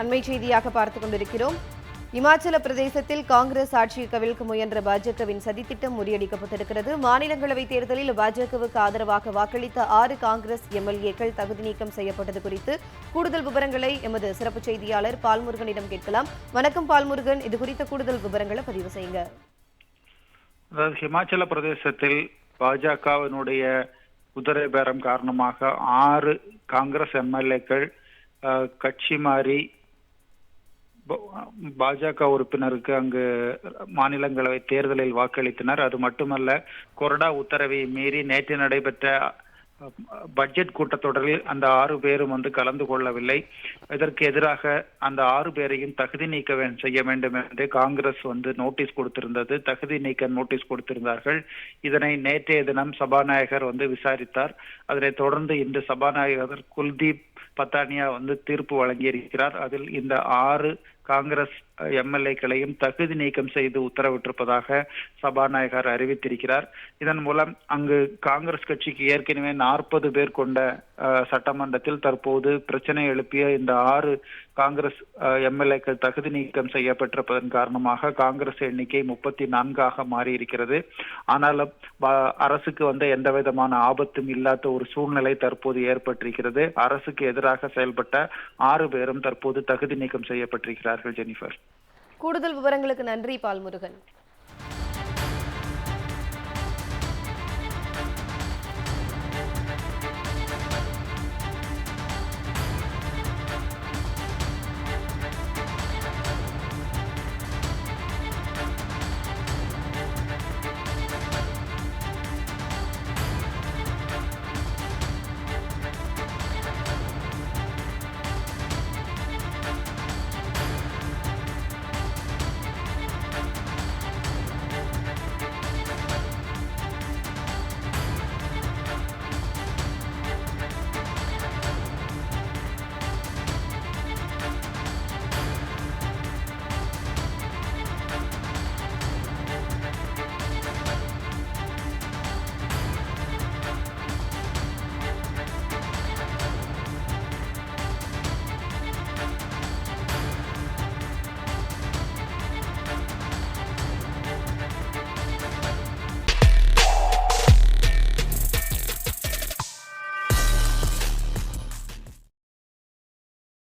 அண்மை செய்தியாக பார்த்துக் கொண்டிருக்கிறோம். இமாச்சல பிரதேசத்தில் காங்கிரஸ் ஆட்சியை கவிழ்க்க முயன்ற பாஜகவின் சதித்திட்டம் முறியடிக்கப்பட்டிருக்கிறது. மாநிலங்களவை தேர்தலில் பாஜகவுக்கு ஆதரவாக வாக்களித்த 6 காங்கிரஸ் எம்எல்ஏக்கள் தகுதி நீக்கம் செய்யப்பட்டது குறித்து கூடுதல் விவரங்களை எமது சிறப்பு செய்தியாளர் பால்முருகனிடம் கேட்கலாம். வணக்கம் பால்முருகன், இது குறித்த கூடுதல் விவரங்களை பதிவு செய்யுங்க. அதாவது ஹிமாச்சல பிரதேசத்தில் பாஜகவினுடைய குதிரை பேரம் காரணமாக 6 காங்கிரஸ் எம்எல்ஏக்கள் கட்சி மாறி பாஜக உறுப்பினருக்கு அங்கு மாநிலங்களவை தேர்தலில் வாக்களித்தனர். அது மட்டுமல்ல, கொறடா உத்தரவை மீறி நேற்று நடைபெற்ற பட்ஜெட் கூட்டத்தொடரில் அந்த 6 பேரும் கலந்து கொள்ளவில்லை. இதற்கு எதிராக அந்த 6 பேரையும் தகுதி நீக்க செய்ய வேண்டும் என்று காங்கிரஸ் நோட்டீஸ் கொடுத்திருந்தது. தகுதி நீக்க நோட்டீஸ் கொடுத்திருந்தார்கள். இதனை நேற்றைய தினம் சபாநாயகர் விசாரித்தார். அதனைத் தொடர்ந்து இன்று சபாநாயகர் குல்தீப் பத்தானியா தீர்ப்பு வழங்கியிருக்கிறார். அதில் இந்த 6 காங்கிரஸ் எம்எல்ஏக்களையும் தகுதி நீக்கம் செய்து உத்தரவிட்டிருப்பதாக சபாநாயகர் அறிவித்திருக்கிறார். இதன் மூலம் அங்கு காங்கிரஸ் கட்சிக்கு ஏற்கனவே 40 பேர் கொண்ட சட்டமன்றத்தில் தற்போது பிரச்சனை எழுப்பிய இந்த 6 காங்கிரஸ் எம்எல்ஏக்கள் தகுதி நீக்கம் செய்யப்பட்டிருப்பதன் காரணமாக காங்கிரஸ் எண்ணிக்கை 34ஆக மாறி இருக்கிறது. ஆனாலும் அரசுக்கு எந்த விதமான ஆபத்தும் இல்லாத ஒரு சூழ்நிலை தற்போது ஏற்பட்டிருக்கிறது. அரசுக்கு எதிராக செயல்பட்ட 6 பேரும் தற்போது தகுதி நீக்கம் செய்யப்பட்டிருக்கிறார்கள். ஜெனிஃபர், கூடுதல் விவரங்களுக்கு நன்றி பால்முருகன்.